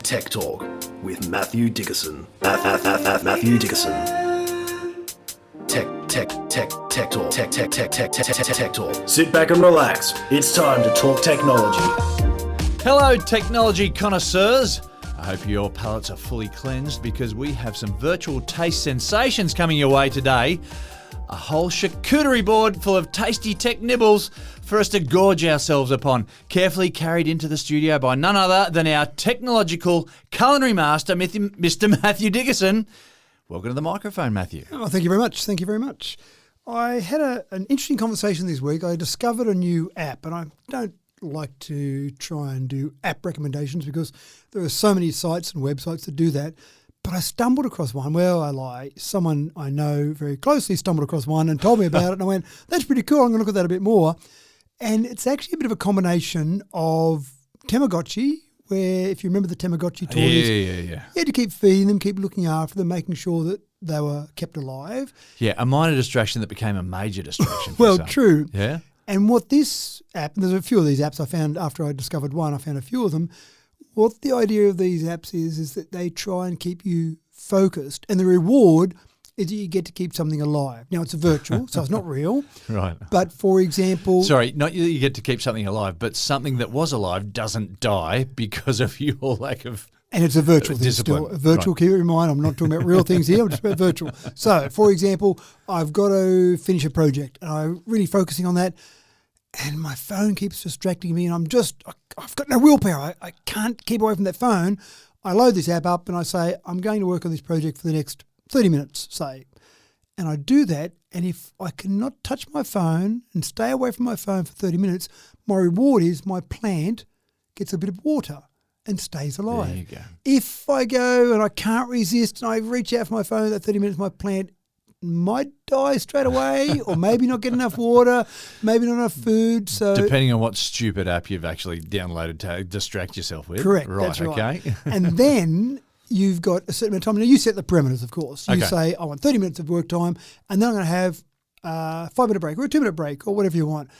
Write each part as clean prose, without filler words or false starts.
Tech Talk with Matthew Dickerson. Matthew Dickerson. Tech Talk. Sit back and relax. It's time to talk technology. Hello, technology connoisseurs. I hope your palates are fully cleansed because we have some virtual taste sensations coming your way today. A whole charcuterie board full of tasty tech nibbles for us to gorge ourselves upon, carefully carried into the studio by none other than our technological culinary master, Mr. Matthew Dickerson. Welcome to the microphone, Matthew. Oh, thank you very much. Thank you very much. I had an interesting conversation this week. I discovered a new app, and I don't like to try and do app recommendations because there are so many sites and websites that do that. But I stumbled across one. Well, I lie. Someone I know very closely stumbled across one and told me about it, and I went, that's pretty cool. I'm going to look at that a bit more. And it's actually a bit of a combination of Tamagotchi, where if you remember the Tamagotchi toys, you had to keep feeding them, keep looking after them, making sure that they were kept alive. Yeah, a minor distraction that became a major distraction. Well, true. Yeah. And what this app, and there's a few of these apps I found after I discovered one, I found a few of them. What the idea of these apps is that they try and keep you focused, and the reward is that you get to keep something alive. Now, it's a virtual, so it's not real. Right. But, for example... Sorry, not you get to keep something alive, but something that was alive doesn't die because of your lack of And it's a virtual thing discipline. still. A virtual, keep it in mind, I'm not talking about real things here, I'm just about virtual. So, for example, I've got to finish a project, and I'm really focusing on that, and my phone keeps distracting me, and I've got no willpower. I can't keep away from that phone. I load this app up and I say, I'm going to work on this project for the next 30 minutes, say. And I do that, and if I cannot touch my phone and stay away from my phone for 30 minutes, my reward is my plant gets a bit of water and stays alive. There you go. If I go and I can't resist and I reach out for my phone that 30 minutes, my plant might die straight away, or maybe not get enough water, maybe not enough food. So depending on what stupid app you've actually downloaded to distract yourself with. Correct. Right, that's right. Okay. And then you've got a certain amount of time. Now, you set the parameters, of course. You Okay. say, I want 30 minutes of work time, and then I'm going to have a 5-minute break or a 2-minute break or whatever you want.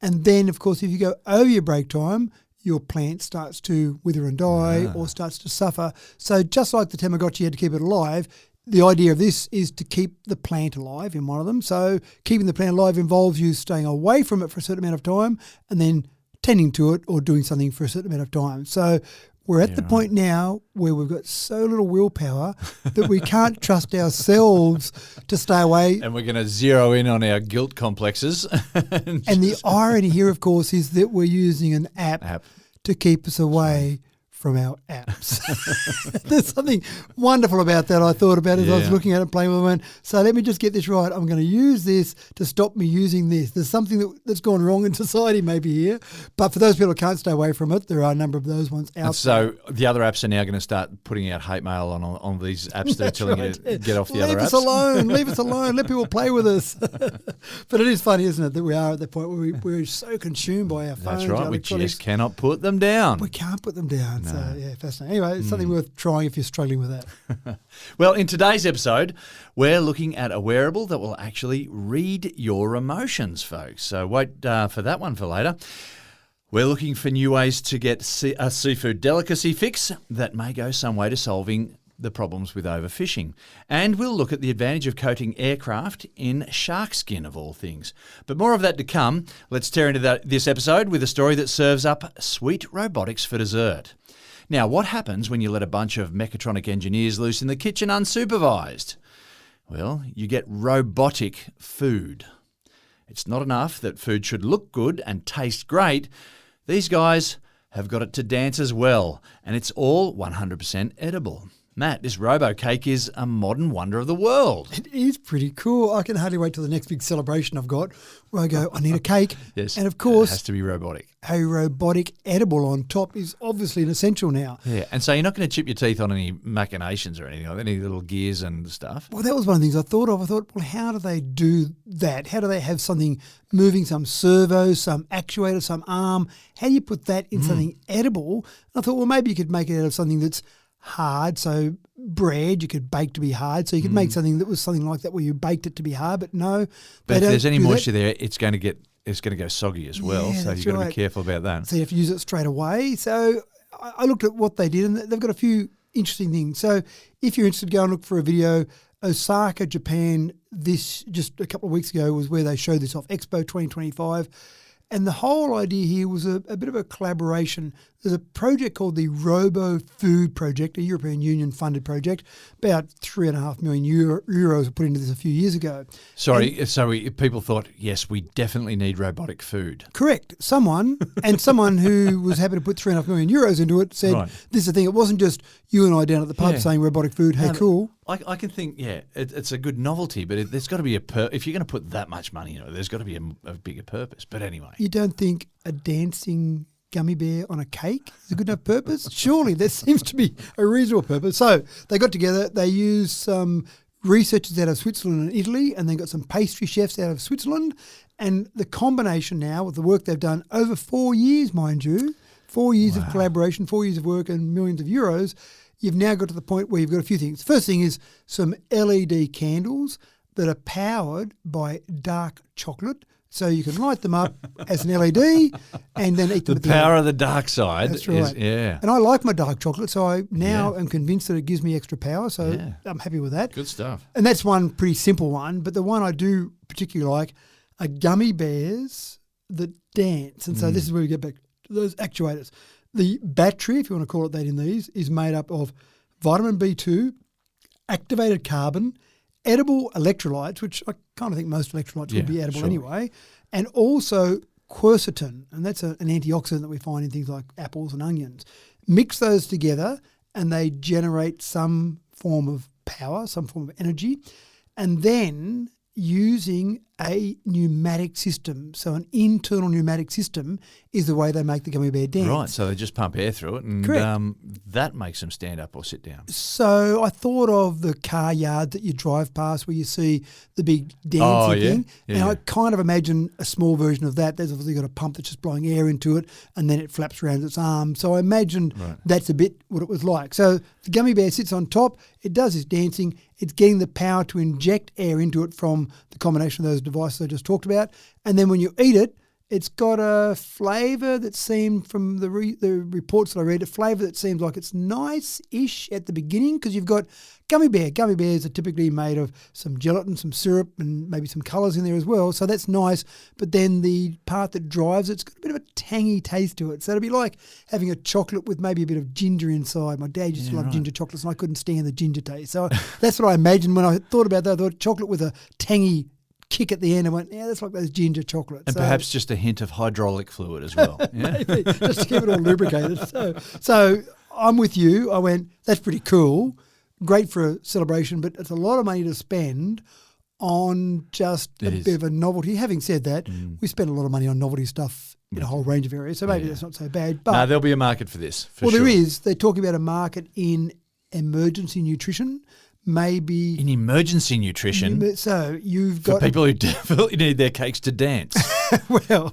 And then, of course, if you go over your break time, your plant starts to wither and die or starts to suffer. So just like the Tamagotchi had to keep it alive, the idea of this is to keep the plant alive in one of them. So keeping the plant alive involves you staying away from it for a certain amount of time and then tending to it or doing something for a certain amount of time. So we're at the point now where we've got so little willpower that we can't trust ourselves to stay away. And we're going to zero in on our guilt complexes. And the irony here, of course, is that we're using an app to keep us away from our apps. There's something wonderful about that I thought about as I was looking at it, playing with it. So let me just get this right. I'm going to use this to stop me using this. There's something that's gone wrong in society maybe here. But for those people who can't stay away from it, there are a number of those ones out so the other apps are now going to start putting out hate mail on these apps that are telling you to get off the other apps. Leave us alone. Leave us alone. Let people play with us. But it is funny, isn't it, that we are at the point where we're so consumed by our phones. That's right. We just cannot put them down. We can't put them down. No. So, yeah, fascinating. Anyway, it's something worth trying if you're struggling with that. Well, in today's episode, we're looking at a wearable that will actually read your emotions, folks. So wait for that one for later. We're looking for new ways to get a seafood delicacy fix that may go some way to solving the problems with overfishing. And we'll look at the advantage of coating aircraft in shark skin, of all things. But more of that to come. Let's tear into this episode with a story that serves up sweet robotics for dessert. Now, what happens when you let a bunch of mechatronic engineers loose in the kitchen unsupervised? Well, you get robotic food. It's not enough that food should look good and taste great. These guys have got it to dance as well, and it's all 100% edible. Matt, this RoboCake is a modern wonder of the world. It is pretty cool. I can hardly wait till the next big celebration I've got where I go, I need a cake. Yes, and of course, it has to be robotic. A robotic edible on top is obviously an essential now. Yeah, and so you're not going to chip your teeth on any machinations or anything, like any little gears and stuff. Well, that was one of the things I thought of. I thought, well, how do they do that? How do they have something moving, some servo, some actuator, some arm? How do you put that in something edible? And I thought, well, maybe you could make it out of something that's hard. So bread, you could bake to be hard. So you could make something that was something like that where you baked it to be hard, but no. But if there's any moisture there, it's going to go soggy as well. Yeah, so you've got to be careful about that. So you have to use it straight away. So I looked at what they did, and they've got a few interesting things. So if you're interested, go and look for a video. Osaka, Japan, this just a couple of weeks ago was where they showed this off, Expo 2025. And the whole idea here was a bit of a collaboration. There's a project called the Robo Food Project, a European Union funded project. About 3.5 million euros were put into this a few years ago. Sorry, people thought, yes, we definitely need robotic food. Correct. Someone who was happy to put 3.5 million euros into it said, Right. this is the thing. It wasn't just you and I down at the pub Yeah. saying robotic food, hey, cool. I can think, it's a good novelty, but there's got to be if you're going to put that much money into it, there's got to be a bigger purpose. But anyway. You don't think a dancing gummy bear on a cake is a good enough purpose? Surely there seems to be a reasonable purpose. So they got together, they used some researchers out of Switzerland and Italy, and then got some pastry chefs out of Switzerland. And the combination now with the work they've done over 4 years, mind you, 4 years of collaboration, 4 years of work and millions of euros, you've now got to the point where you've got a few things. First thing is some LED candles that are powered by dark chocolate. So you can light them up as an LED and then eat them. The power of the dark side. That's right. Yeah. And I like my dark chocolate, so I now am convinced that it gives me extra power. So I'm happy with that. Good stuff. And that's one pretty simple one. But the one I do particularly like are gummy bears that dance. And so this is where we get back to those actuators. The battery, if you want to call it that in these, is made up of vitamin B2, activated carbon, edible electrolytes, which I kind of think most electrolytes would be edible anyway, and also quercetin, and that's an antioxidant that we find in things like apples and onions. Mix those together and they generate some form of power, some form of energy, and then using a pneumatic system. So an internal pneumatic system is the way they make the gummy bear dance. Right, so they just pump air through it and that makes them stand up or sit down. So I thought of the car yard that you drive past where you see the big dancing thing. Yeah, and I kind of imagine a small version of that. There's obviously got a pump that's just blowing air into it and then it flaps around its arm. So I imagine that's a bit what it was like. So the gummy bear sits on top. It does its dancing. It's getting the power to inject air into it from the combination of those devices I just talked about. And then when you eat it, it's got a flavour that seemed, from the reports that I read, a flavour that seems like it's nice-ish at the beginning because you've got gummy bear. Gummy bears are typically made of some gelatin, some syrup, and maybe some colours in there as well. So that's nice. But then the part that drives it's got a bit of a tangy taste to it. So it'd be like having a chocolate with maybe a bit of ginger inside. My dad used to love ginger chocolates and I couldn't stand the ginger taste. So that's what I imagined when I thought about that. I thought chocolate with a tangy kick at the end and went, that's like those ginger chocolates. And perhaps just a hint of hydraulic fluid as well. Maybe, just to keep it all lubricated. So I'm with you. I went, that's pretty cool. Great for a celebration, but it's a lot of money to spend on just a bit of a novelty. Having said that, we spend a lot of money on novelty stuff in a whole range of areas, so maybe that's not so bad. But no, there'll be a market for this, for sure. There is. They're talking about a market in emergency nutrition. Maybe in emergency nutrition. So you've got for people who definitely need their cakes to dance. Well,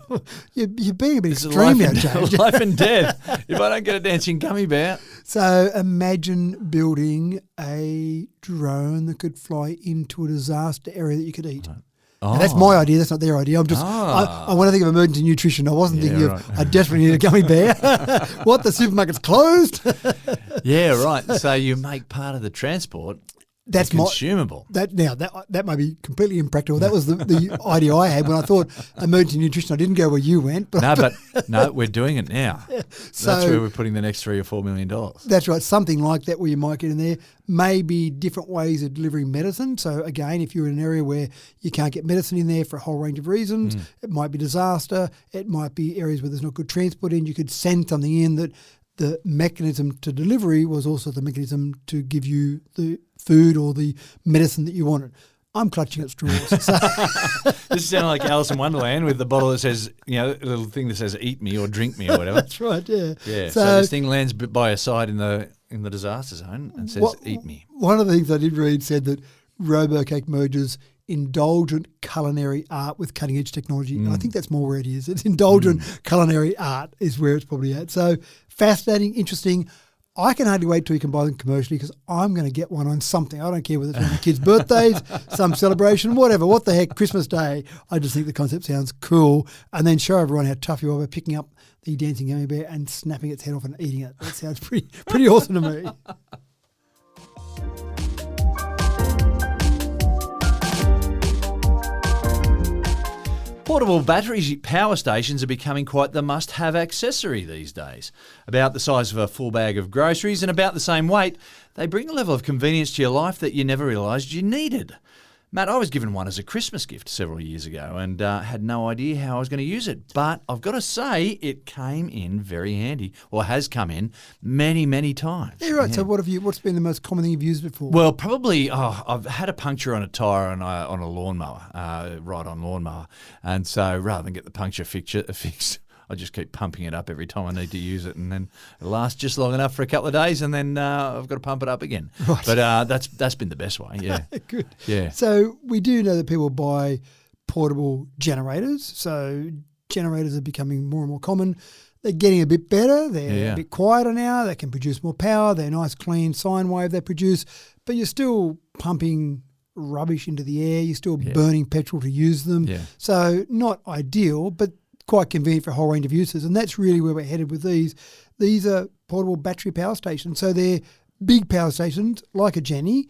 you're being a bit extreme now, James. Life and death. If I don't get a dancing gummy bear. So imagine building a drone that could fly into a disaster area that you could eat. Oh. That's my idea. That's not their idea. I'm just. I want to think of emergency nutrition. I wasn't thinking of. I desperately need a gummy bear. What? The supermarket's closed. Yeah, right. So you make part of the transport. That's consumable. That might be completely impractical. That was the idea I had when I thought emergency nutrition. I didn't go where you went. But no, we're doing it now. So that's where we're putting the next $3 or $4 million. That's right. Something like that where you might get in there. Maybe different ways of delivering medicine. So again, if you're in an area where you can't get medicine in there for a whole range of reasons, it might be disaster. It might be areas where there's not good transport in. You could send something in that the mechanism to delivery was also the mechanism to give you the food or the medicine that you wanted. I'm clutching at straws. So. This sounds like Alice in Wonderland with the bottle that says, a little thing that says "eat me" or "drink me" or whatever. That's right. Yeah. Yeah. So this thing lands by your side in the disaster zone and says, "Eat me." One of the things I did read said that RoboCake merges indulgent culinary art with cutting edge technology. I think that's more where it is. It's indulgent culinary art is where it's probably at. So fascinating, interesting. I can hardly wait till you can buy them commercially because I'm going to get one on something. I don't care whether it's on the kids' birthdays, some celebration, whatever. What the heck, Christmas Day. I just think the concept sounds cool. And then show everyone how tough you are by picking up the dancing gummy bear and snapping its head off and eating it. That sounds pretty awesome to me. Portable battery power stations are becoming quite the must-have accessory these days. About the size of a full bag of groceries and about the same weight, they bring a level of convenience to your life that you never realised you needed. Matt, I was given one as a Christmas gift several years ago and had no idea how I was going to use it. But I've got to say, it came in very handy, or has come in many, many times. Yeah, right. Yeah. So what's been the most common thing you've used it for? Well, probably I've had a puncture on a tyre on a lawnmower, ride-on lawnmower. And so rather than get the puncture fixed, I just keep pumping it up every time I need to use it, and then it lasts just long enough for a couple of days, and then I've got to pump it up again. Right. But that's been the best way, yeah. Good. Yeah. So we do know that people buy portable generators. So generators are becoming more and more common. They're getting a bit better. They're a bit quieter now. They can produce more power. They're nice, clean sine wave they produce. But you're still pumping rubbish into the air. You're still burning petrol to use them. Yeah. So not ideal, but quite convenient for a whole range of uses. And that's really where we're headed with these. These are portable battery power stations. So they're big power stations like a Jenny,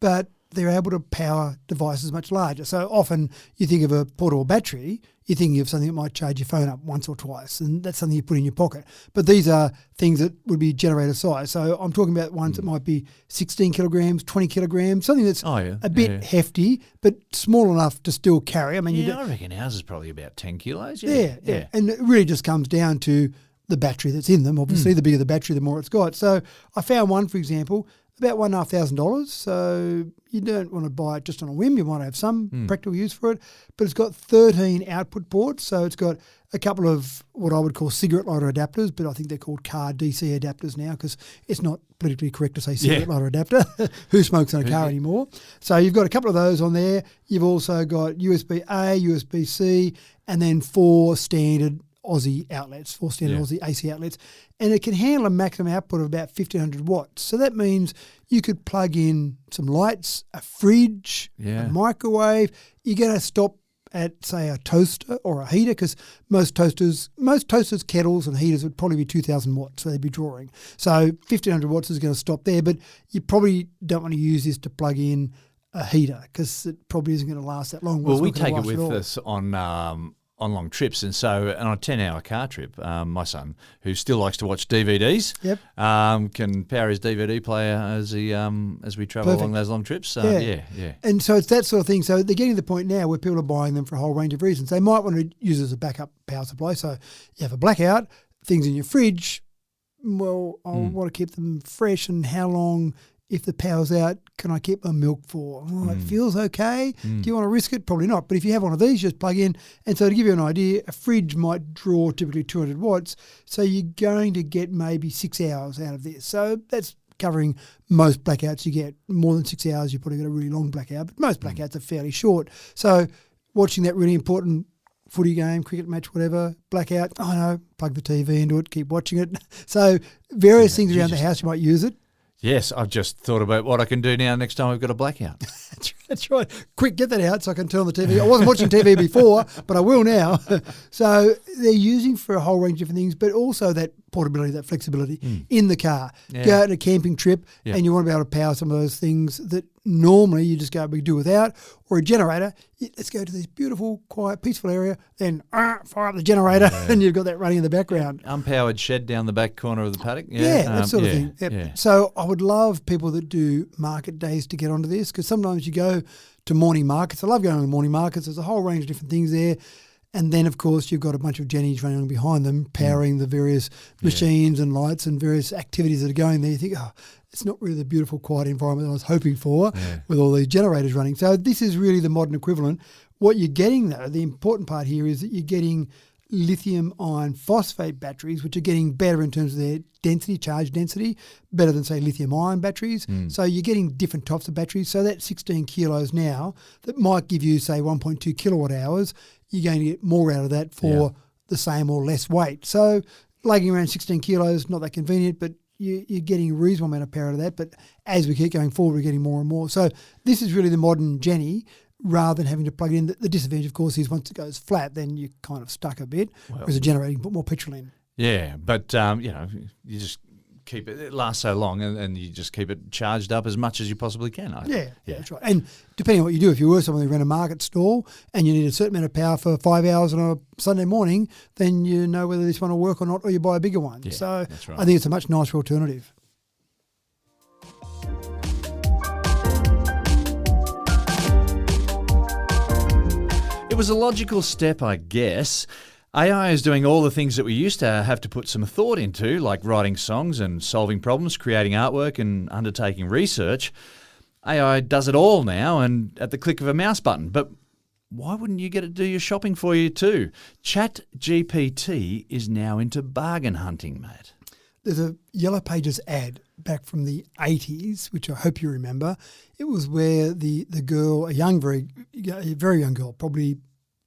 but they're able to power devices much larger. So often you think of a portable battery, you're thinking of something that might charge your phone up once or twice, and that's something you put in your pocket. But these are things that would be generator size. So I'm talking about ones that might be 16 kilograms, 20 kilograms, something that's a bit hefty, but small enough to still carry. I mean, I reckon ours is probably about 10 kilos. Yeah. And it really just comes down to the battery that's in them. Obviously, the bigger the battery, the more it's got. So I found one, for example, about $1,500. So you don't want to buy it just on a whim. You might have some practical use for it. But it's got 13 output ports. So it's got a couple of what I would call cigarette lighter adapters, but I think they're called car DC adapters now because it's not politically correct to say cigarette lighter adapter. Who smokes in a car anymore? So you've got a couple of those on there. You've also got USB-A, USB-C, and then 4 standard Aussie outlets, 4 standard Aussie AC outlets, and it can handle a maximum output of about 1,500 watts. So that means you could plug in some lights, a fridge, a microwave. You're going to stop at, say, a toaster or a heater because most toasters, kettles and heaters would probably be 2,000 watts, so they'd be drawing. So 1,500 watts is going to stop there, but you probably don't want to use this to plug in a heater because it probably isn't going to last that long. Well, we take it with us on long trips, and so on a 10-hour car trip, my son, who still likes to watch DVDs, can power his DVD player as we travel along those long trips. And so it's that sort of thing. So they're getting to the point now where people are buying them for a whole range of reasons. They might want to use it as a backup power supply. So you have a blackout, things in your fridge. Well, I want to keep them fresh, and how long? If the power's out, can I keep my milk for? Oh, it feels okay. Do you want to risk it? Probably not. But if you have one of these, just plug in. And so to give you an idea, a fridge might draw typically 200 watts. So you're going to get maybe 6 hours out of this. So that's covering most blackouts you get. More than 6 hours, you've probably got a really long blackout. But most blackouts are fairly short. So watching that really important footy game, cricket match, whatever, blackout, plug the TV into it, keep watching it. So various things around the house you might use it. Yes, I've just thought about what I can do now next time we've got a blackout. That's right. Quick, get that out so I can turn on the TV. I wasn't watching TV before, but I will now. So they're using for a whole range of different things, but also that portability, that flexibility in the car. Yeah. Go out on a camping trip and you want to be able to power some of those things that normally you just go and do without, or a generator. Let's go to this beautiful, quiet, peaceful area, then fire up the generator and you've got that running in the background. Unpowered shed down the back corner of the paddock. That sort of thing. Yep. Yeah. So I would love people that do market days to get onto this because sometimes you go to morning markets. I love going to morning markets. There's a whole range of different things there. And then, of course, you've got a bunch of Jennies running behind them, powering the various machines and lights and various activities that are going there. You think, it's not really the beautiful, quiet environment I was hoping for with all these generators running. So this is really the modern equivalent. What you're getting, though, the important part here is that you're getting lithium iron phosphate batteries, which are getting better in terms of their density, charge density, better than, say, lithium ion batteries. So you're getting different types of batteries. So that 16 kilos now that might give you, say, 1.2 kilowatt hours, you're going to get more out of that for the same or less weight. So lugging around 16 kilos, not that convenient, but you're getting a reasonable amount of power out of that. But as we keep going forward, we're getting more and more. So this is really the modern Jenny, rather than having to plug it in. The disadvantage, of course, is once it goes flat, then you're kind of stuck a bit. Whereas a generator, you can put more petrol in. Yeah, but, you just keep it lasts so long and you just keep it charged up as much as you possibly can. Yeah, that's right. And depending on what you do, if you were someone who ran a market stall and you need a certain amount of power for 5 hours on a Sunday morning, then you know whether this one will work or not, or you buy a bigger one. Yeah, so that's right. I think it's a much nicer alternative. It was a logical step, I guess. AI is doing all the things that we used to have to put some thought into, like writing songs and solving problems, creating artwork and undertaking research. AI does it all now and at the click of a mouse button. But why wouldn't you get it to do your shopping for you too? ChatGPT is now into bargain hunting, Matt. There's a Yellow Pages ad back from the 80s, which I hope you remember. It was where the girl, a very young girl, probably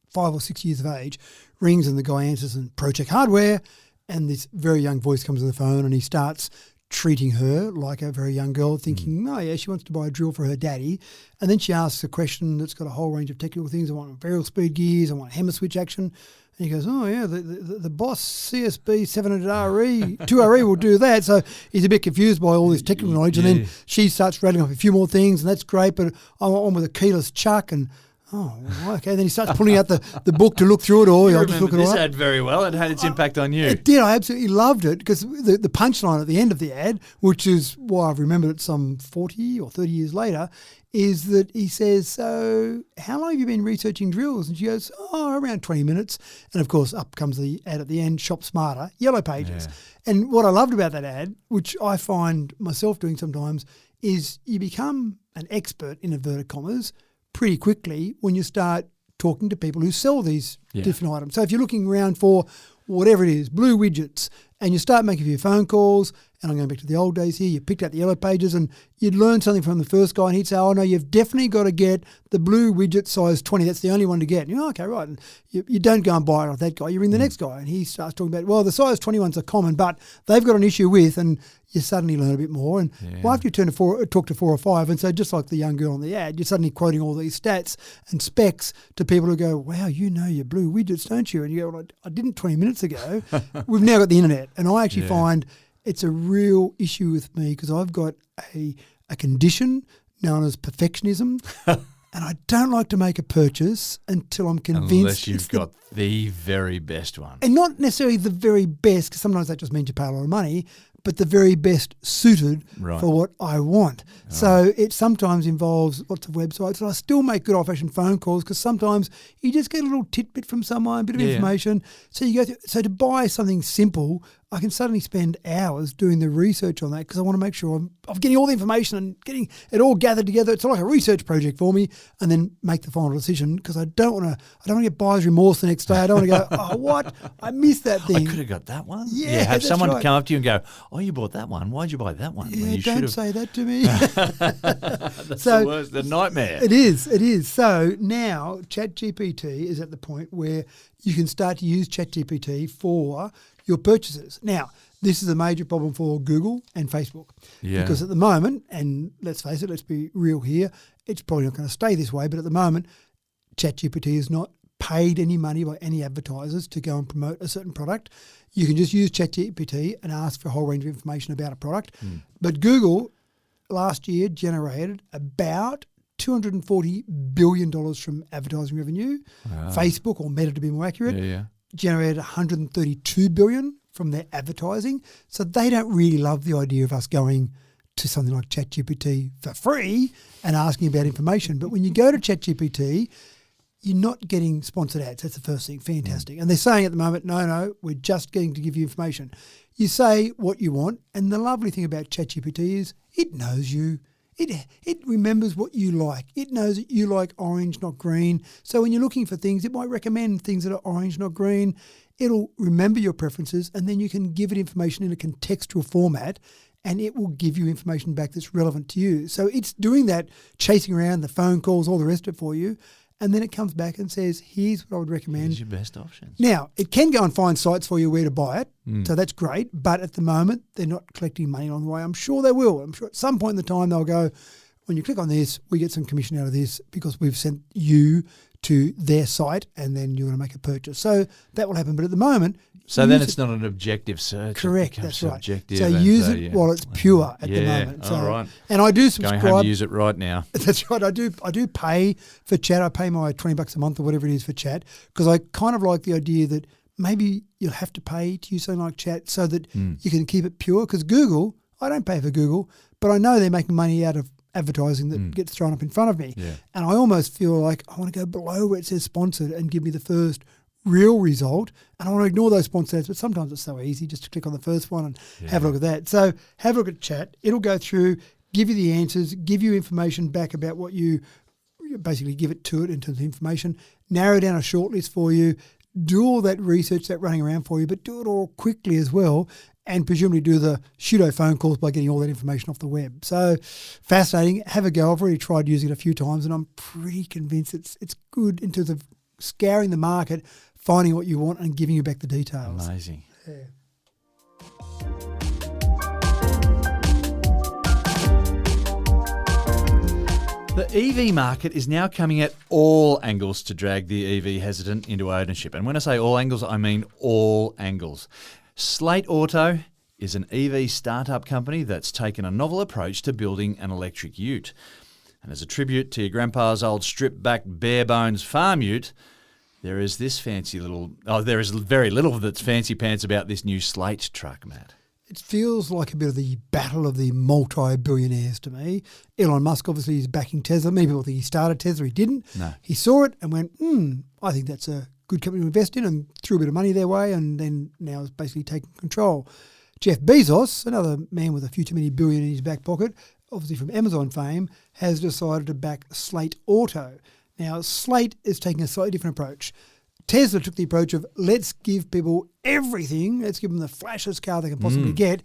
5 or 6 years of age, rings and the guy answers and Project Hardware, and this very young voice comes on the phone and he starts treating her like a very young girl, thinking, oh yeah, she wants to buy a drill for her daddy. And then she asks a question that's got a whole range of technical things. I want variable speed gears, I want hammer switch action. And he goes, oh yeah, the Boss CSB 700RE, 2RE will do that. So he's a bit confused by all this technical knowledge. And then she starts rattling off a few more things, and that's great, but I want one with a keyless chuck. And oh, okay. Then he starts pulling out the book to look through it all. You remember this ad very well. It had its impact on you. It did. I absolutely loved it because the punchline at the end of the ad, which is why I've remembered it some 40 or 30 years later, is that he says, so how long have you been researching drills? And she goes, oh, around 20 minutes. And, of course, up comes the ad at the end, shop smarter, Yellow Pages. Yeah. And what I loved about that ad, which I find myself doing sometimes, is you become an expert, in inverted commas, pretty quickly when you start talking to people who sell these different items. So if you're looking around for whatever it is, blue widgets, and you start making a few phone calls, and I'm going back to the old days here, you picked out the Yellow Pages and you'd learn something from the first guy and he'd say, oh no, you've definitely got to get the blue widget size 20. That's the only one to get. And you go, okay, right. And you don't go and buy it off that guy. You ring the next guy and he starts talking about, well, the size 21s are common, but they've got an issue with, and you suddenly learn a bit more. And after you talk to 4 or 5, and so just like the young girl on the ad, you're suddenly quoting all these stats and specs to people who go, wow, you know your blue widgets, don't you? And you go, well, I didn't 20 minutes ago. We've now got the internet. And I actually find it's a real issue with me because I've got a condition known as perfectionism. And I don't like to make a purchase until I'm convinced. Unless you've got the very best one. And not necessarily the very best, because sometimes that just means you pay a lot of money, but the very best suited for what I want. So it sometimes involves lots of websites, and I still make good old-fashioned phone calls because sometimes you just get a little tidbit from someone, a bit of information. So you go through. So to buy something simple, I can suddenly spend hours doing the research on that because I want to make sure I'm getting all the information and getting it all gathered together. It's like a research project for me, and then make the final decision because I don't want to get buyer's remorse the next day. I don't want to go, oh, what? I missed that thing. I could have got that one. Yeah, have someone come up to you and go, oh, you bought that one. Why'd you buy that one? Yeah, don't say that to me. That's the worst, the nightmare. It is. So now ChatGPT is at the point where you can start to use ChatGPT for your purchases. Now, this is a major problem for Google and Facebook because at the moment, and let's face it, let's be real here, it's probably not going to stay this way, but at the moment, ChatGPT is not paid any money by any advertisers to go and promote a certain product. You can just use ChatGPT and ask for a whole range of information about a product. But Google last year generated about $240 billion from advertising revenue. Wow. Facebook, or Meta to be more accurate, generated $132 billion from their advertising. So they don't really love the idea of us going to something like ChatGPT for free and asking about information. But when you go to ChatGPT, you're not getting sponsored ads. That's the first thing. Fantastic. And they're saying at the moment, no, we're just getting to give you information. You say what you want, and the lovely thing about ChatGPT is it knows you. It remembers what you like. It knows that you like orange, not green. So when you're looking for things, it might recommend things that are orange, not green. It'll remember your preferences, and then you can give it information in a contextual format, and it will give you information back that's relevant to you. So it's doing that, chasing around the phone calls, all the rest of it for you. and then it comes back and says, here's what I would recommend. Here's your best options. Now, it can go and find sites for you where to buy it, so that's great, but at the moment, they're not collecting money along the way. I'm sure they will. I'm sure at some point in the time they'll go, when you click on this, we get some commission out of this because we've sent you to their site and then you're going to make a purchase. So that will happen, but at the moment... So then it's not an objective search. Correct, that's right. Subjective. So use it while it's pure at the moment. So, all right. And I do subscribe. Going home to use it right now. That's right. I do pay for chat. I pay my $20 a month or whatever it is for chat because I kind of like the idea that maybe you'll have to pay to use something like chat so that you can keep it pure. Because Google, I don't pay for Google, but I know they're making money out of advertising that gets thrown up in front of me. Yeah. And I almost feel like I want to go below where it says sponsored and give me the first real result, and I want to ignore those sponsored ads, but sometimes it's so easy just to click on the first one and have a look at that. So have a look at chat. It'll go through, give you the answers, give you information back about what you basically give it to it in terms of information, narrow down a shortlist for you, do all that research, that running around for you, but do it all quickly as well, and presumably do the pseudo phone calls by getting all that information off the web. So fascinating. Have a go. I've already tried using it a few times, and I'm pretty convinced it's good in terms of scouring the market, finding what you want and giving you back the details. Amazing. Yeah. The EV market is now coming at all angles to drag the EV hesitant into ownership. And when I say all angles, I mean all angles. Slate Auto is an EV startup company that's taken a novel approach to building an electric ute. And as a tribute to your grandpa's old stripped-back bare-bones farm ute, there is very little that's fancy pants about this new Slate truck, Matt. It feels like a bit of the battle of the multi-billionaires to me. Elon Musk obviously is backing Tesla. Many people think he started Tesla. He didn't. No. He saw it and went, I think that's a good company to invest in, and threw a bit of money their way, and then now is basically taking control. Jeff Bezos, another man with a few too many billion in his back pocket, obviously from Amazon fame, has decided to back Slate Auto. Now, Slate is taking a slightly different approach. Tesla took the approach of let's give people everything, let's give them the flashiest car they can possibly get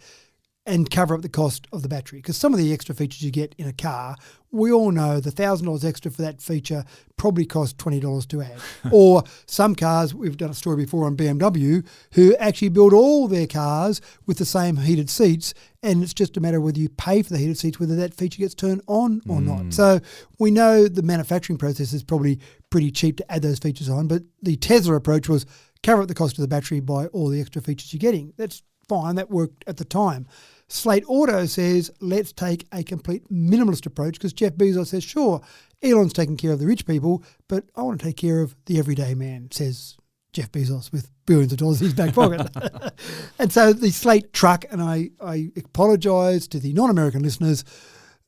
and cover up the cost of the battery. Because some of the extra features you get in a car, we all know the $1,000 extra for that feature probably costs $20 to add. Or some cars, we've done a story before on BMW, who actually build all their cars with the same heated seats, and it's just a matter of whether you pay for the heated seats, whether that feature gets turned on or not. So we know the manufacturing process is probably pretty cheap to add those features on, but the Tesla approach was cover up the cost of the battery by all the extra features you're getting. That's fine, that worked at the time. Slate Auto says, let's take a complete minimalist approach, because Jeff Bezos says, sure, Elon's taking care of the rich people, but I want to take care of the everyday man, says Jeff Bezos with billions of dollars in his back pocket. And so the Slate truck, and I apologise to the non-American listeners,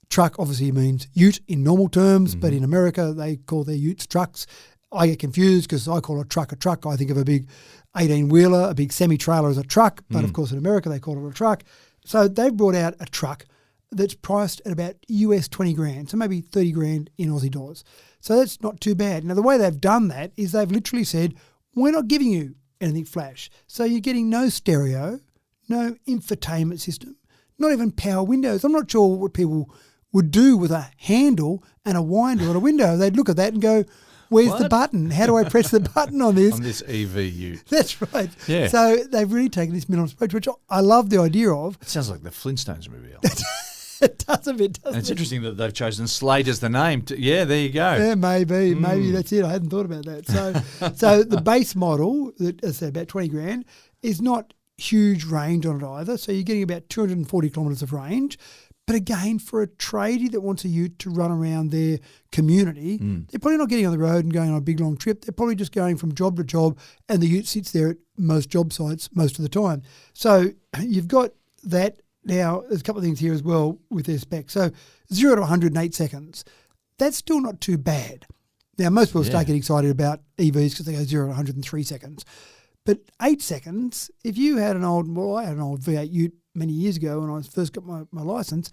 truck obviously means ute in normal terms, but in America they call their utes trucks. I get confused because I call a truck. I think of a big 18-wheeler, a big semi-trailer as a truck, but of course in America they call it a truck. So they've brought out a truck that's priced at about US 20 grand, so maybe 30 grand in Aussie dollars. So that's not too bad. Now the way they've done that is they've literally said, we're not giving you anything flash. So you're getting no stereo, no infotainment system, not even power windows. I'm not sure what people would do with a handle and a winder on a window. They'd look at that and go, where's the button? How do I press the button on this? On this EV ute. That's right. Yeah. So they've really taken this minimalist approach, which I love the idea of. It sounds like the Flintstones movie. It does a bit, doesn't it? It's interesting that they've chosen Slate as the name. Yeah, there you go. Yeah, maybe that's it. I hadn't thought about that. So the base model, that I said about 20 grand, is not huge range on it either. So you're getting about 240 kilometres of range. But again, for a tradie that wants a ute to run around their community, they're probably not getting on the road and going on a big long trip. They're probably just going from job to job, and the ute sits there at most job sites most of the time. So you've got that. Now, there's a couple of things here as well with their specs. So 0 to 100 in 8 seconds. That's still not too bad. Now, most people start getting excited about EVs because they go 0 to 100 in 3 seconds. But 8 seconds, if you had I had an old V8 ute many years ago when I first got my licence,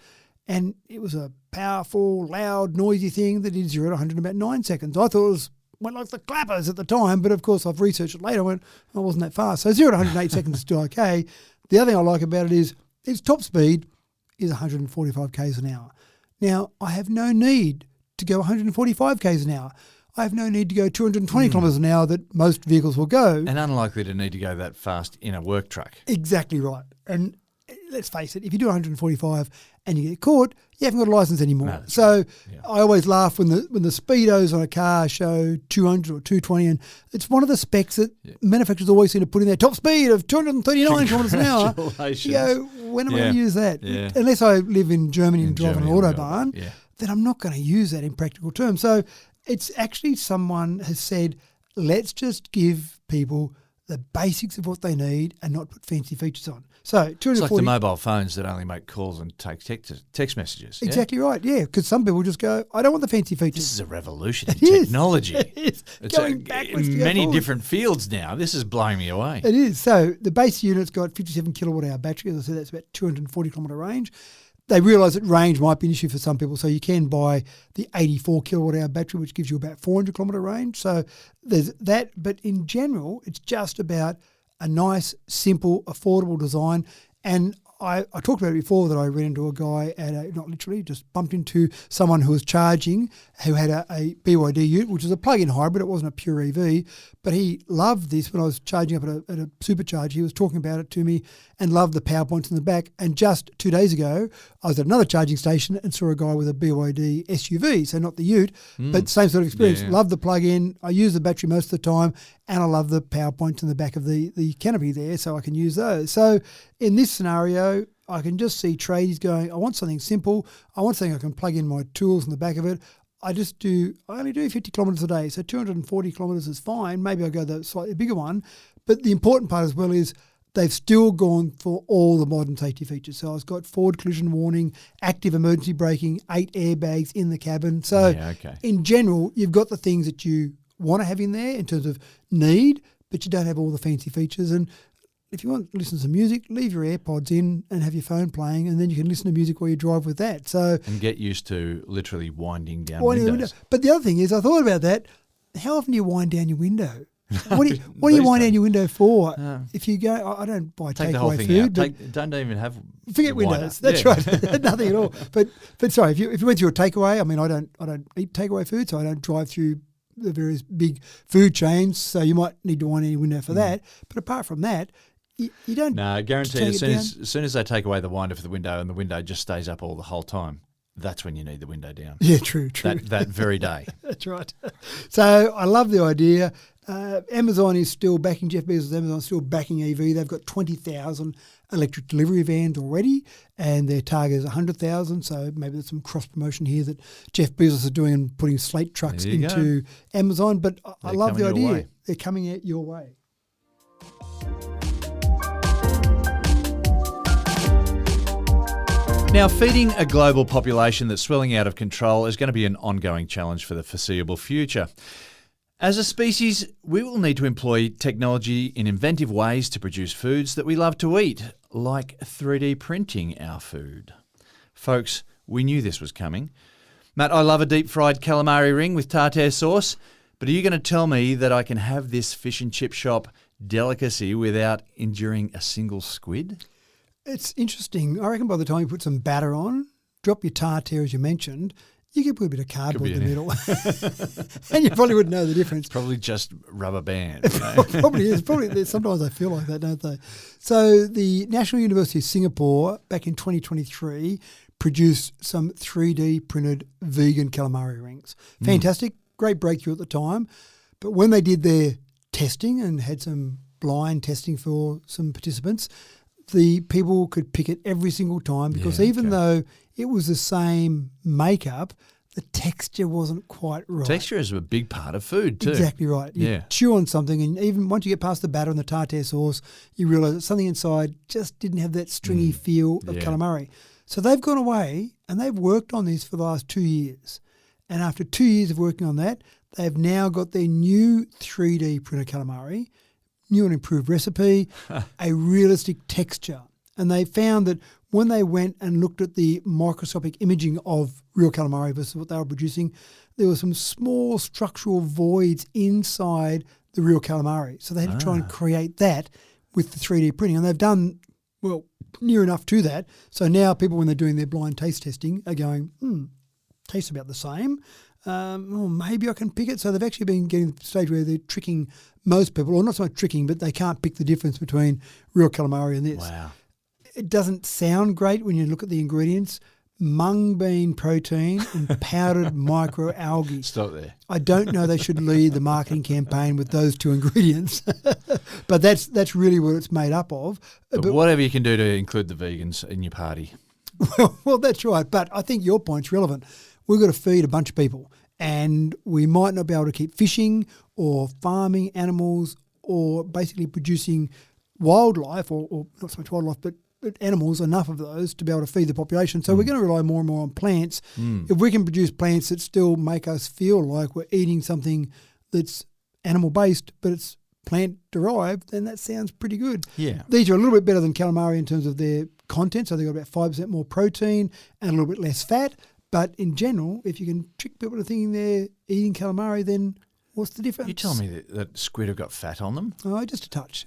and it was a powerful, loud, noisy thing that did 0 to 100 in about 9 seconds. I thought it went like the clappers at the time, but of course I've researched it later. I went, it wasn't that fast. So 0 to 100 in 8 seconds is still okay. The other thing I like about it is its top speed is 145 k's an hour. Now, I have no need to go 145 k's an hour. I have no need to go 220 kilometres an hour that most vehicles will go. And unlikely to need to go that fast in a work truck. Exactly right. And let's face it, if you do 145 and you get caught, you haven't got a licence anymore. No, so right. Yeah. I always laugh when the speedos on a car show 200 or 220, and it's one of the specs that manufacturers always seem to put in their top speed of 239 kilometres an hour. You go, when am I going to use that? Yeah. Unless I live in Germany and drive Germany an Autobahn, then I'm not going to use that in practical terms. So it's actually someone has said, let's just give people the basics of what they need and not put fancy features on. So 240. It's like the mobile phones that only make calls and take text messages. Exactly right, yeah, because some people just go, I don't want the fancy features. This is a revolution in technology. It is. It's Going backwards in to many forward. different fields now. This is blowing me away. It is. So the base unit's got 57 kilowatt hour battery. As I said, that's about 240 kilometre range. They realise that range might be an issue for some people, so you can buy the 84 kilowatt hour battery, which gives you about 400 kilometre range. So there's that. But in general, it's just about a nice, simple, affordable design. And I talked about it before that I ran into a guy not literally, just bumped into someone who was charging, who had a BYD ute, which is a plug-in hybrid. It wasn't a pure EV, but he loved this. When I was charging up at a supercharger, he was talking about it to me and loved the power points in the back. And just 2 days ago, I was at another charging station and saw a guy with a BYD SUV, so not the ute, but same sort of experience. Yeah. Loved the plug-in. I use the battery most of the time, and I love the power points in the back of the canopy there, so I can use those. So in this scenario, I can just see tradies going, I want something simple. I want something I can plug in my tools in the back of it. I only do 50 kilometres a day, so 240 kilometres is fine. Maybe I'll go the slightly bigger one. But the important part as well is they've still gone for all the modern safety features. So I've got forward collision warning, active emergency braking, 8 airbags in the cabin. So in general, you've got the things that you want to have in there in terms of need, but you don't have all the fancy features. And if you want to listen to some music, leave your AirPods in and have your phone playing, and then you can listen to music while you drive with that. So and get used to literally winding down windows. But the other thing is, I thought about that. How often do you wind down your window? What do you wind down your window for? If you go, I don't buy Take the whole takeaway thing food. out. Don't even have. Forget windows. That's right. Nothing at all. But sorry, if you went through a takeaway, I mean, I don't eat takeaway food, so I don't drive through the various big food chains. So you might need to wind any window for that. But apart from that, you don't. No, guaranteed. As soon as they take away the winder for the window and the window just stays up all the whole time, that's when you need the window down. Yeah, true. That very day. That's right. So I love the idea. Amazon is still backing, Jeff Bezos' Amazon is still backing EV. They've got 20,000 electric delivery vans already, and their target is 100,000. So maybe there's some cross promotion here that Jeff Bezos is doing and putting Slate trucks into Amazon. But I love the idea. They're coming out your way. Now, feeding a global population that's swelling out of control is going to be an ongoing challenge for the foreseeable future. As a species, we will need to employ technology in inventive ways to produce foods that we love to eat, like 3D printing our food. Folks, we knew this was coming. Matt, I love a deep-fried calamari ring with tartare sauce, but are you going to tell me that I can have this fish and chip shop delicacy without enduring a single squid? It's interesting. I reckon by the time you put some batter on, drop your tartare as you mentioned, you could put a bit of cardboard in the middle. And you probably wouldn't know the difference. Probably just rubber band. Probably is. Sometimes they feel like that, don't they? So the National University of Singapore, back in 2023, produced some 3D printed vegan calamari rings. Fantastic. Great breakthrough at the time. But when they did their testing and had some blind testing for some participants, the people could pick it every single time because even though it was the same makeup, the texture wasn't quite right. Texture is a big part of food too. Exactly right. You chew on something, and even once you get past the batter and the tartare sauce, you realise that something inside just didn't have that stringy feel of calamari. So they've gone away and they've worked on this for the last 2 years. And after 2 years of working on that, they've now got their new 3D printer calamari, new and improved recipe, a realistic texture. And they found that when they went and looked at the microscopic imaging of real calamari versus what they were producing, there were some small structural voids inside the real calamari. So they had to try and create that with the 3D printing. And they've done, well, near enough to that. So now people, when they're doing their blind taste testing, are going, tastes about the same. maybe I can pick it. So they've actually been getting to the stage where they're tricking most people, or not so much tricking, but they can't pick the difference between real calamari and this. Wow. It doesn't sound great when you look at the ingredients. Mung bean protein and powdered microalgae. Stop there. I don't know they should lead the marketing campaign with those two ingredients, but that's really what it's made up of. But whatever you can do to include the vegans in your party. Well, that's right. But I think your point's relevant. We've got to feed a bunch of people, and we might not be able to keep fishing or farming animals or basically producing wildlife or not so much wildlife, but animals, enough of those to be able to feed the population. So we're going to rely more and more on plants. If we can produce plants that still make us feel like we're eating something that's animal-based, but it's plant-derived, then that sounds pretty good. Yeah. These are a little bit better than calamari in terms of their content, so they've got about 5% more protein and a little bit less fat. But in general, if you can trick people to thinking they're eating calamari, then what's the difference? You telling me that squid have got fat on them? Oh, just a touch.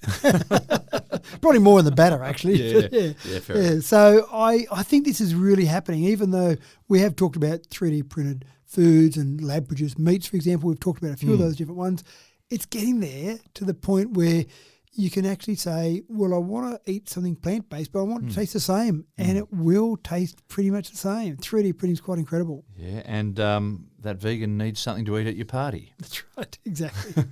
Probably more in the batter, actually. Yeah, fair enough. So I think this is really happening, even though we have talked about 3D printed foods and lab-produced meats, for example. We've talked about a few of those different ones. It's getting there to the point where you can actually say, well, I want to eat something plant-based, but I want it to taste the same, and it will taste pretty much the same. 3D printing is quite incredible. Yeah, and that vegan needs something to eat at your party. That's right, exactly.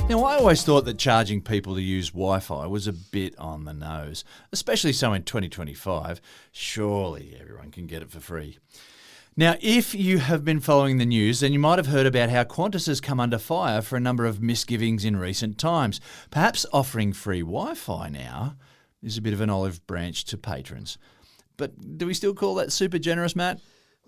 Now, I always thought that charging people to use Wi-Fi was a bit on the nose, especially so in 2025. Surely everyone can get it for free. Now, if you have been following the news, then you might have heard about how Qantas has come under fire for a number of misgivings in recent times. Perhaps offering free Wi-Fi now is a bit of an olive branch to patrons. But do we still call that super generous, Matt?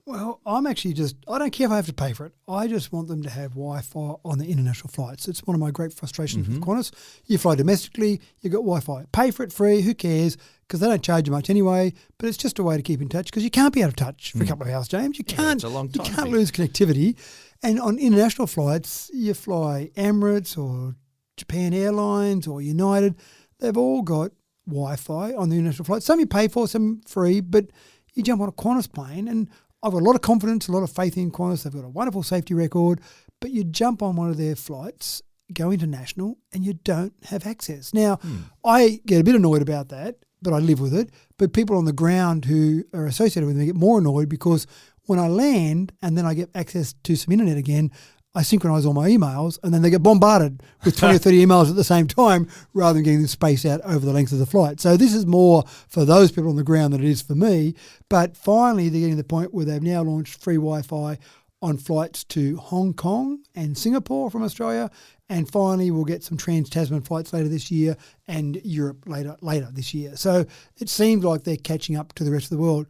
Well, I'm actually I don't care if I have to pay for it. I just want them to have Wi-Fi on the international flights. It's one of my great frustrations with Qantas. You fly domestically, you've got Wi-Fi. Pay for it free, who cares? Because they don't charge you much anyway, but it's just a way to keep in touch because you can't be out of touch for a couple of hours, James. You can't, it's a long time you can't thing. lose connectivity. And on international flights, you fly Emirates or Japan Airlines or United. They've all got Wi-Fi on the international flights. Some you pay for, some free, but you jump on a Qantas plane and I've got a lot of confidence, a lot of faith in Qantas. They've got a wonderful safety record, but you jump on one of their flights, go international, and you don't have access. Now, I get a bit annoyed about that, but I live with it. But people on the ground who are associated with me get more annoyed because when I land and then I get access to some internet again, I synchronize all my emails and then they get bombarded with 20 or 30 emails at the same time rather than getting them spaced out over the length of the flight. So this is more for those people on the ground than it is for me. But finally, they're getting to the point where they've now launched free Wi-Fi on flights to Hong Kong and Singapore from Australia. And finally, we'll get some trans-Tasman flights later this year and Europe later this year. So it seems like they're catching up to the rest of the world.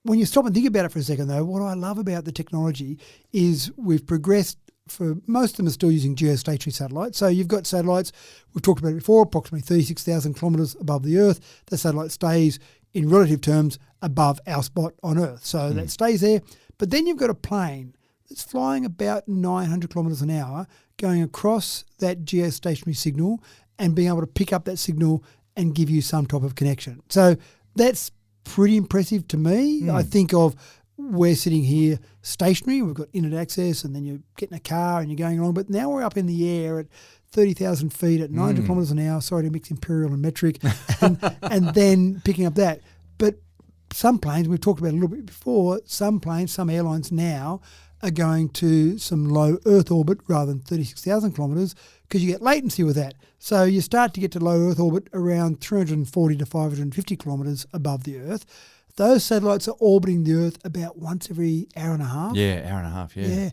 When you stop and think about it for a second, though, what I love about the technology is we've progressed. For most of them are still using geostationary satellites. So you've got satellites, we've talked about it before, approximately 36,000 kilometres above the Earth. The satellite stays, in relative terms, above our spot on Earth. So that stays there. But then you've got a plane that's flying about 900 kilometres an hour, going across that geostationary signal and being able to pick up that signal and give you some type of connection. So that's pretty impressive to me. I think of we're sitting here stationary, we've got internet access, and then you get in a car and you're going along. But now we're up in the air at 30,000 feet at 900 kilometres an hour. Sorry to mix imperial and metric. and then picking up that. But some planes, we've talked about it a little bit before, some airlines now are going to some low Earth orbit rather than 36,000 kilometres because you get latency with that. So you start to get to low Earth orbit around 340 to 550 kilometres above the Earth. Those satellites are orbiting the Earth about once every hour and a half. Yeah, hour and a half, yeah.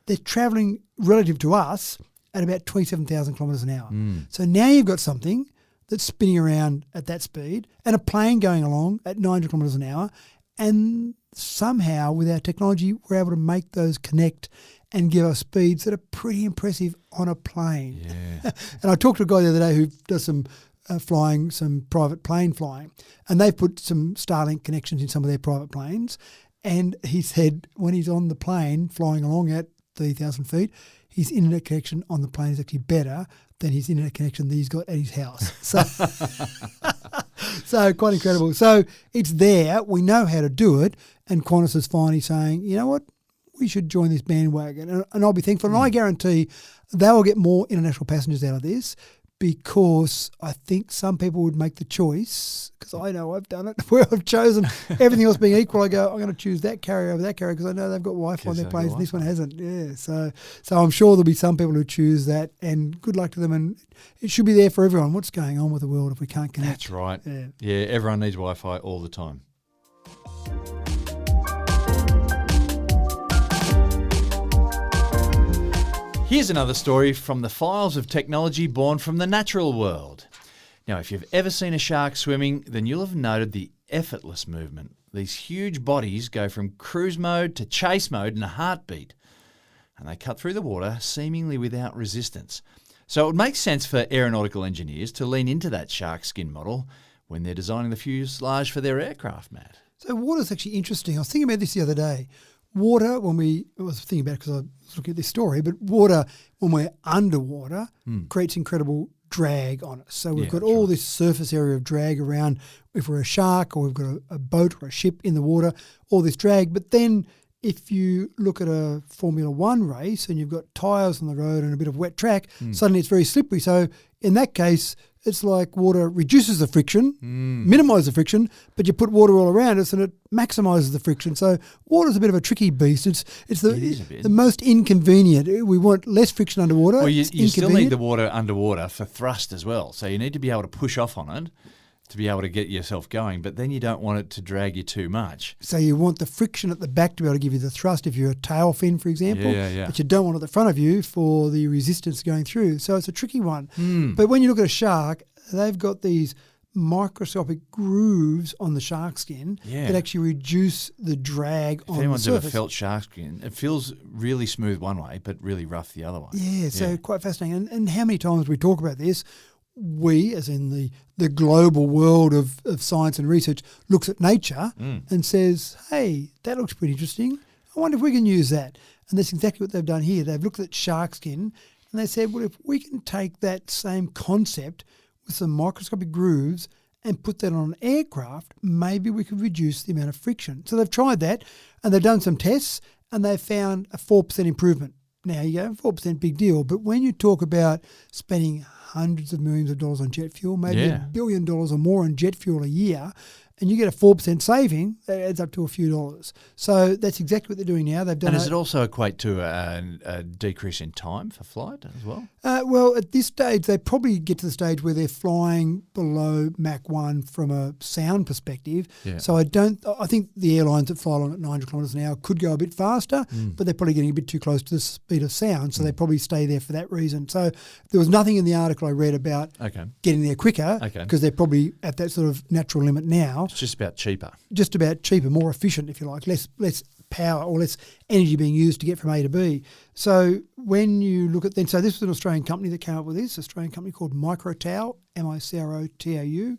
They're travelling relative to us at about 27,000 kilometres an hour. So now you've got something that's spinning around at that speed and a plane going along at 900 kilometres an hour, and somehow with our technology we're able to make those connect and give us speeds that are pretty impressive on a plane. Yeah. And I talked to a guy the other day who does some flying, some private plane flying, and they've put some Starlink connections in some of their private planes, and he said when he's on the plane flying along at 30,000 feet, his internet connection on the plane is actually better than his internet connection that he's got at his house. So quite incredible. So it's there. We know how to do it. And Qantas is finally saying, you know what? We should join this bandwagon. And I'll be thankful. And I guarantee they will get more international passengers out of this, because I think some people would make the choice, because I know I've done it, where I've chosen everything else being equal. I go, I'm going to choose that carrier over that carrier because I know they've got Wi-Fi on their planes and this one hasn't. Yeah, so I'm sure there'll be some people who choose that, and good luck to them. And it should be there for everyone. What's going on with the world if we can't connect? That's right. Yeah, everyone needs Wi-Fi all the time. Here's another story from the files of technology born from the natural world. Now, if you've ever seen a shark swimming, then you'll have noted the effortless movement. These huge bodies go from cruise mode to chase mode in a heartbeat, and they cut through the water seemingly without resistance. So it would make sense for aeronautical engineers to lean into that shark skin model when they're designing the fuselage for their aircraft, Matt. So water's actually interesting. I was thinking about this the other day. Water, I was thinking about it because I was looking at this story, but water, when we're underwater, creates incredible drag on us. So we've got all this surface area of drag around if we're a shark or we've got a boat or a ship in the water, all this drag. But then if you look at a Formula One race and you've got tyres on the road and a bit of wet track, suddenly it's very slippery. So in that case, it's like water reduces the friction, minimises the friction, but you put water all around us and it maximises the friction. So water's a bit of a tricky beast. It's the most inconvenient. We want less friction underwater. Well, you still need the water underwater for thrust as well. So you need to be able to push off on it to be able to get yourself going, but then you don't want it to drag you too much. So you want the friction at the back to be able to give you the thrust if you're a tail fin, for example, but you don't want it at the front of you for the resistance going through. So it's a tricky one. But when you look at a shark, they've got these microscopic grooves on the shark skin that actually reduce the drag on the surface. If anyone's ever felt shark skin, it feels really smooth one way, but really rough the other way. Yeah, so quite fascinating. And how many times we talk about this, we, as in the global world of science and research, looks at nature and says, hey, that looks pretty interesting. I wonder if we can use that. And that's exactly what they've done here. They've looked at shark skin and they said, well, if we can take that same concept with some microscopic grooves and put that on an aircraft, maybe we could reduce the amount of friction. So they've tried that and they've done some tests and they've found a 4% improvement. Now you go, 4% big deal, but when you talk about spending hundreds of millions of dollars on jet fuel, maybe $1 billion or more on jet fuel a year, and you get a 4% saving, that adds up to a few dollars. So that's exactly what they're doing now. They've done. And does it also equate to a decrease in time for flight as well? Well, at this stage, they probably get to the stage where they're flying below Mach 1 from a sound perspective. Yeah. So I think the airlines that fly along at 900 kilometres an hour could go a bit faster, but they're probably getting a bit too close to the speed of sound, so they probably stay there for that reason. So there was nothing in the article I read about getting there quicker, because they're probably at that sort of natural limit now. It's just about cheaper. More efficient, if you like, less power or less energy being used to get from A to B. So when you look at so this was an Australian company that came up with this, Australian company called Microtau, Microtau,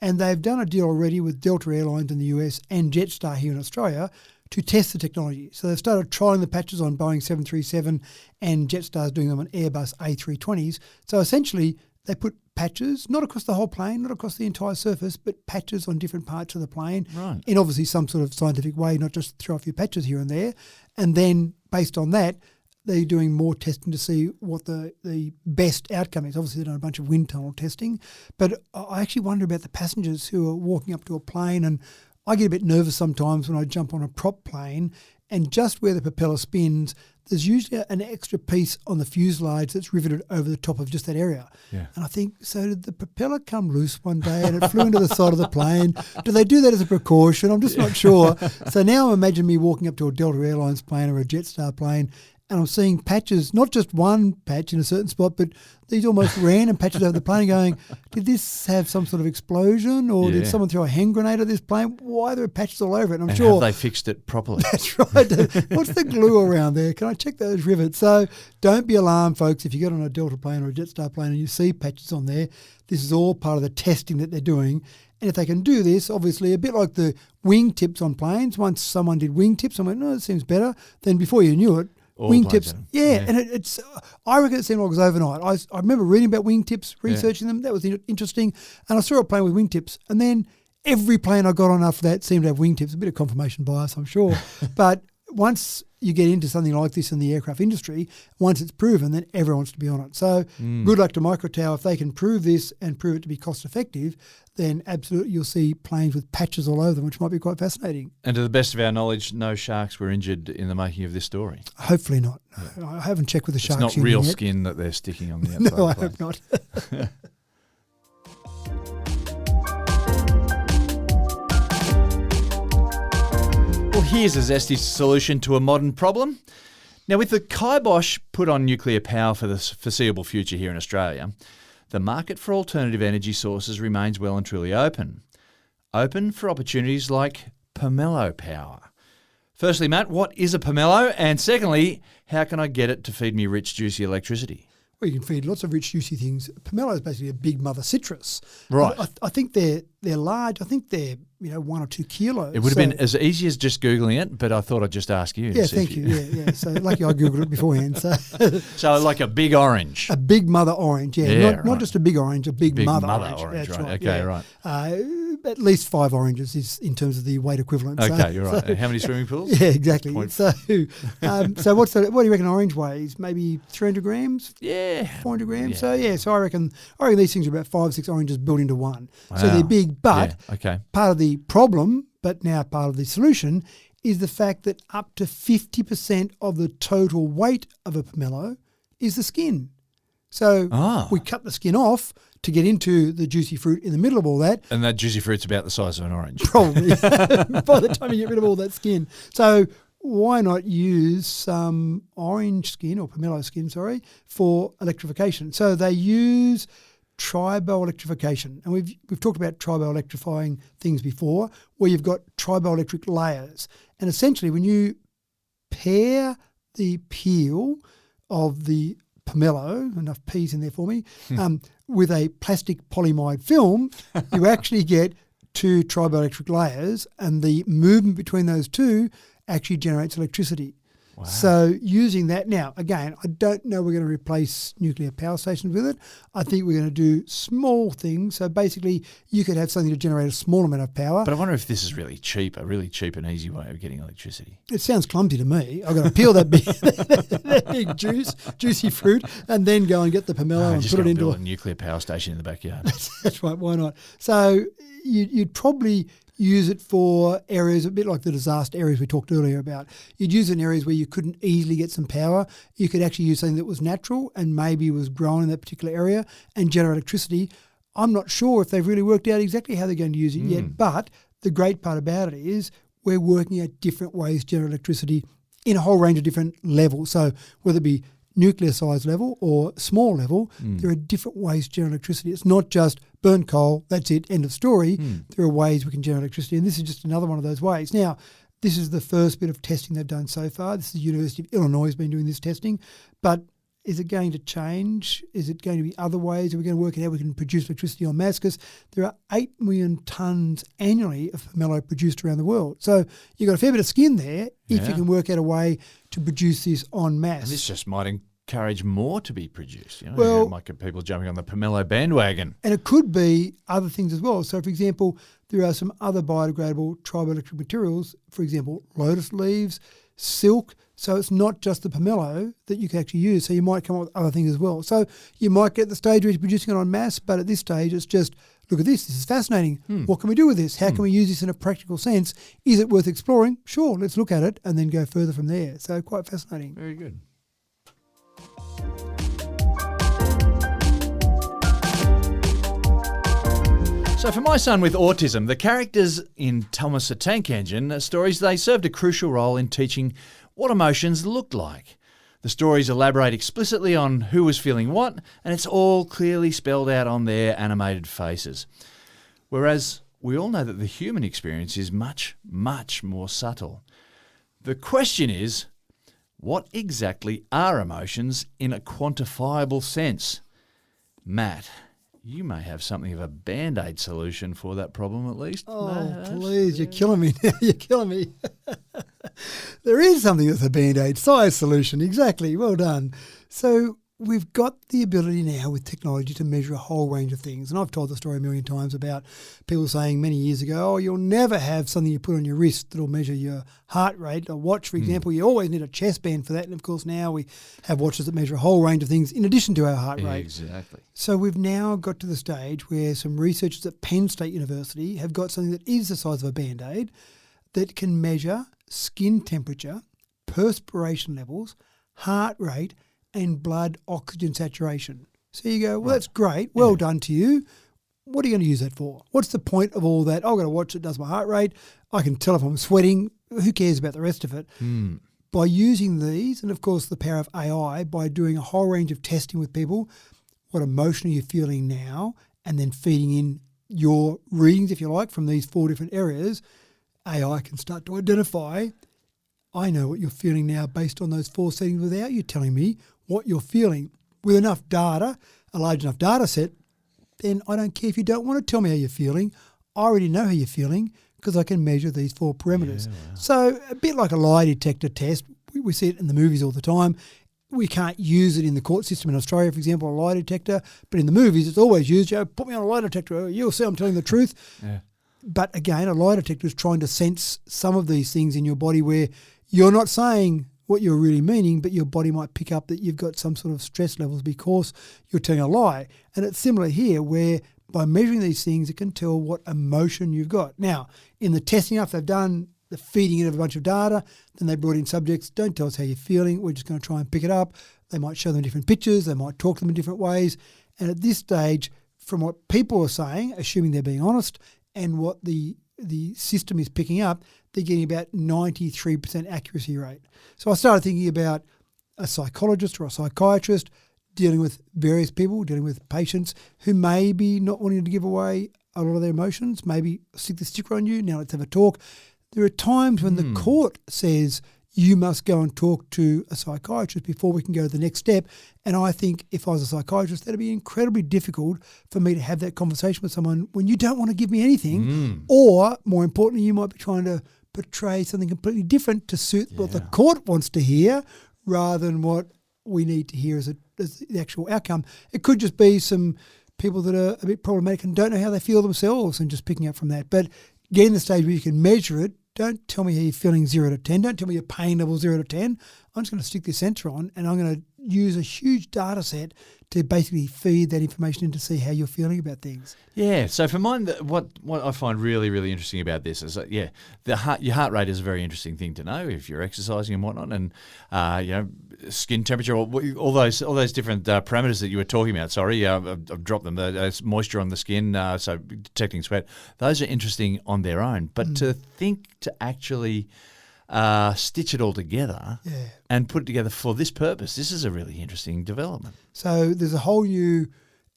and they've done a deal already with Delta Airlines in the US and Jetstar here in Australia to test the technology. So they've started trialling the patches on Boeing 737 and Jetstar's doing them on Airbus A320s. So essentially they put patches, not across the whole plane, not across the entire surface, but patches on different parts of the plane in obviously some sort of scientific way, not just throw a few patches here and there. And then based on that, they're doing more testing to see what the best outcome is. Obviously, they've done a bunch of wind tunnel testing. But I actually wonder about the passengers who are walking up to a plane, and I get a bit nervous sometimes when I jump on a prop plane, and just where the propeller spins, there's usually an extra piece on the fuselage that's riveted over the top of just that area. Yeah. And I think, so did the propeller come loose one day and it flew into the side of the plane? Do they do that as a precaution? I'm just not sure. So now imagine me walking up to a Delta Airlines plane or a Jetstar plane, and I'm seeing patches, not just one patch in a certain spot, but these almost random patches over the plane going, did this have some sort of explosion or did someone throw a hand grenade at this plane? Why are there patches all over it? And I'm sure have they fixed it properly? That's right. What's the glue around there? Can I check those rivets? So don't be alarmed, folks, if you get on a Delta plane or a Jetstar plane and you see patches on there. This is all part of the testing that they're doing. And if they can do this, obviously, a bit like the wing tips on planes, once someone did wing tips, I went, no, it seems better. Then before you knew it, All wingtips. planes. Yeah, and it's. I reckon it seemed like it was overnight. I remember reading about wingtips, researching them. That was interesting. And I saw a plane with wingtips, and then every plane I got on after that seemed to have wingtips. A bit of confirmation bias, I'm sure. But once you get into something like this in the aircraft industry, once it's proven, then everyone wants to be on it. So good luck to Microtower. If they can prove this and prove it to be cost effective, then absolutely you'll see planes with patches all over them, which might be quite fascinating. And to the best of our knowledge, no sharks were injured in the making of this story. Hopefully not. No. I haven't checked with the sharks. It's not real yet. skin that they're sticking on the outside No, I of the hope not. Well, here's a zesty solution to a modern problem. Now, with the kibosh put on nuclear power for the foreseeable future here in Australia, the market for alternative energy sources remains well and truly open. Open for opportunities like Pomelo power. Firstly, Matt, what is a Pomelo? And secondly, how can I get it to feed me rich, juicy electricity? Well, you can feed lots of rich, juicy things. Pomelo is basically a big mother citrus. Right. I think they're large. I think they're 1 or 2 kilos. It would have been as easy as just Googling it, but I thought I'd just ask you. Yeah, thank you. Yeah. So lucky I Googled it beforehand. So like a big orange. A big mother orange, not just a big orange, a big mother orange. That's right. Okay, yeah. right. At least 5 oranges is in terms of the weight equivalent. Okay, you're right. How many swimming pools? Yeah, exactly. Point. So what do you reckon orange weighs? Maybe 300 grams? Yeah. 400 grams? Yeah. So I reckon these things are about 5 or 6 oranges built into one. Wow. So they're big, but okay. part of the problem, but now part of the solution, is the fact that up to 50% of the total weight of a pomelo is the skin. So we cut the skin off to get into the juicy fruit in the middle of all that. And that juicy fruit's about the size of an orange. Probably, by the time you get rid of all that skin. So why not use some orange skin, or pomelo skin, for electrification? So they use triboelectrification. And we've talked about triboelectrifying things before, where you've got triboelectric layers. And essentially when you pair the peel of the pomelo, enough P's in there for me, with a plastic polyamide film, you actually get 2 triboelectric layers, and the movement between those two actually generates electricity. Wow. So using that now, again, I don't know we're going to replace nuclear power stations with it. I think we're going to do small things. So basically you could have something to generate a small amount of power. But I wonder if this is really cheap, a really cheap and easy way of getting electricity. It sounds clumsy to me. I've got to peel that big, that big juicy fruit, and then go and get the pomelo and just put it into a nuclear power station in the backyard. That's right, why not? So you'd probably use it for areas a bit like the disaster areas we talked earlier about. You'd use it in areas where you couldn't easily get some power. You could actually use something that was natural and maybe was grown in that particular area and generate electricity. I'm not sure if they've really worked out exactly how they're going to use it yet, but the great part about it is we're working at different ways to generate electricity in a whole range of different levels. So whether it be nuclear size level or small level, there are different ways to generate electricity. It's not just burn coal, that's it, end of story. There are ways we can generate electricity, and this is just another one of those ways. Now, this is the first bit of testing they've done so far. This is the University of Illinois has been doing this testing, but is it going to change? Is it going to be other ways? Are we going to work out how we can produce electricity en masse? Because there are 8 million tonnes annually of pomelo produced around the world. So you've got a fair bit of skin there if you can work out a way to produce this en masse. And this just might encourage more to be produced. You might get people jumping on the pomelo bandwagon. And it could be other things as well. So, for example, there are some other biodegradable triboelectric materials, for example, lotus leaves, silk. So it's not just the pomelo that you can actually use. So you might come up with other things as well. So you might get the stage where you're producing it en masse, but at this stage it's just, look at this is fascinating. What can we do with this? How can we use this in a practical sense? Is it worth exploring? Sure, let's look at it and then go further from there. So quite fascinating. Very good. So for my son with autism, the characters in Thomas the Tank Engine stories, they served a crucial role in teaching what emotions looked like. The stories elaborate explicitly on who was feeling what, and it's all clearly spelled out on their animated faces. Whereas we all know that the human experience is much, much more subtle. The question is, what exactly are emotions in a quantifiable sense? Matt, you may have something of a Band-Aid solution for that problem at least. Oh, please, you're killing me now. You're killing me. There is something that's a Band-Aid size solution. Exactly. Well done. So we've got the ability now with technology to measure a whole range of things. And I've told the story a million times about people saying many years ago, oh, you'll never have something you put on your wrist that'll measure your heart rate. A watch, for example, you always need a chest band for that. And, of course, now we have watches that measure a whole range of things in addition to our heart rate. Exactly. So we've now got to the stage where some researchers at Penn State University have got something that is the size of a Band-Aid that can measure skin temperature, perspiration levels, heart rate, and blood oxygen saturation. So you go, well, that's great. Well done to you. What are you going to use that for? What's the point of all that? I've got a watch that does my heart rate. I can tell if I'm sweating. Who cares about the rest of it? By using these, and of course the power of AI, by doing a whole range of testing with people, what emotion are you feeling now, and then feeding in your readings, if you like, from these 4 different areas, AI can start to identify, I know what you're feeling now based on those 4 settings without you telling me what you're feeling. With enough data, a large enough data set, then I don't care if you don't want to tell me how you're feeling. I already know how you're feeling because I can measure these 4 parameters. Yeah, wow. So a bit like a lie detector test, we see it in the movies all the time. We can't use it in the court system in Australia, for example, a lie detector, but in the movies it's always used. You know, put me on a lie detector, you'll see I'm telling the truth. Yeah. But again, a lie detector is trying to sense some of these things in your body where you're not saying what you're really meaning, but your body might pick up that you've got some sort of stress levels because you're telling a lie. And it's similar here where by measuring these things, it can tell what emotion you've got. Now, in the testing up they've done, the feeding in of a bunch of data, then they brought in subjects, don't tell us how you're feeling, we're just going to try and pick it up. They might show them different pictures, they might talk to them in different ways. And at this stage, from what people are saying, assuming they're being honest, and what the system is picking up, they're getting about 93% accuracy rate. So I started thinking about a psychologist or a psychiatrist dealing with various people, dealing with patients who may be not wanting to give away a lot of their emotions, maybe stick the sticker on you, now let's have a talk. There are times when the court says you must go and talk to a psychiatrist before we can go to the next step. And I think if I was a psychiatrist, that'd be incredibly difficult for me to have that conversation with someone when you don't want to give me anything. Or, more importantly, you might be trying to portray something completely different to suit what the court wants to hear rather than what we need to hear as the actual outcome. It could just be some people that are a bit problematic and don't know how they feel themselves and just picking up from that. But getting to the stage where you can measure it, don't tell me how you're feeling 0 to 10. Don't tell me your pain level 0 to 10. I'm just going to stick this sensor on and I'm going to use a huge data set to basically feed that information in to see how you're feeling about things. Yeah. So for mine, what I find really, really interesting about this is that, your heart rate is a very interesting thing to know if you're exercising and whatnot, and skin temperature, all those different parameters that you were talking about. Sorry, I've dropped them. There's moisture on the skin, so detecting sweat. Those are interesting on their own, but to actually stitch it all together and put it together for this purpose, this is a really interesting development. So there's a whole new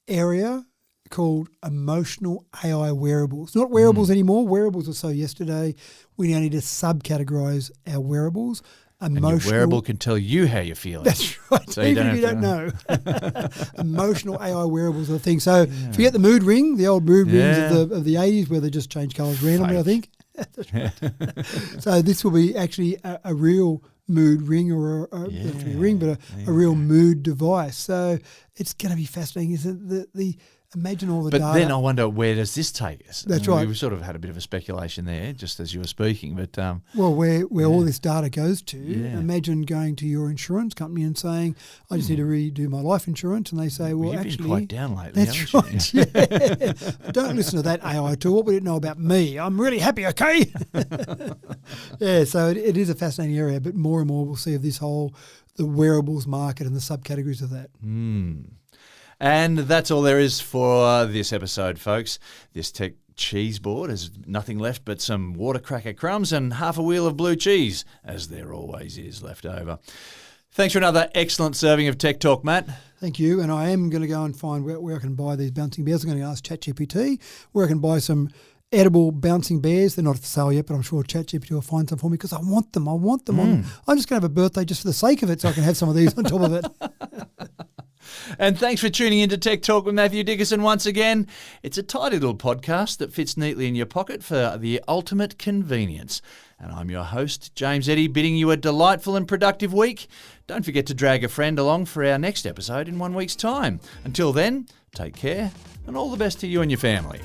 area called emotional AI wearables. Not wearables anymore. Wearables were so yesterday. We now need to subcategorize our wearables. And your wearable can tell you how you're feeling. That's right. So even if you don't know. Emotional AI wearables are the thing. So forget the mood ring, the old mood rings of the 80s where they just change colours randomly, I think. That's right. So this will be actually a real mood ring or not a ring, but a real mood device. So it's going to be fascinating, isn't it? Imagine all the data. But then I wonder, where does this take us? That's right. We sort of had a bit of a speculation there, just as you were speaking. But well, where all this data goes to, imagine going to your insurance company and saying, I just need to redo my life insurance. And they say, well, you've actually. Been quite down lately, that's right. Yeah. Don't listen to that AI tool. What would it know about me? I'm really happy, okay? So it is a fascinating area, but more and more we'll see of this the wearables market and the subcategories of that. And that's all there is for this episode, folks. This tech cheese board has nothing left but some water cracker crumbs and half a wheel of blue cheese, as there always is left over. Thanks for another excellent serving of Tech Talk, Matt. Thank you. And I am going to go and find where I can buy these bouncing bears. I'm going to ask ChatGPT where I can buy some edible bouncing bears. They're not for sale yet, but I'm sure ChatGPT will find some for me because I want them. I'm just going to have a birthday just for the sake of it so I can have some of these on top of it. And thanks for tuning in to Tech Talk with Matthew Dickerson once again. It's a tidy little podcast that fits neatly in your pocket for the ultimate convenience. And I'm your host, James Eddy, bidding you a delightful and productive week. Don't forget to drag a friend along for our next episode in 1 week's time. Until then, take care and all the best to you and your family.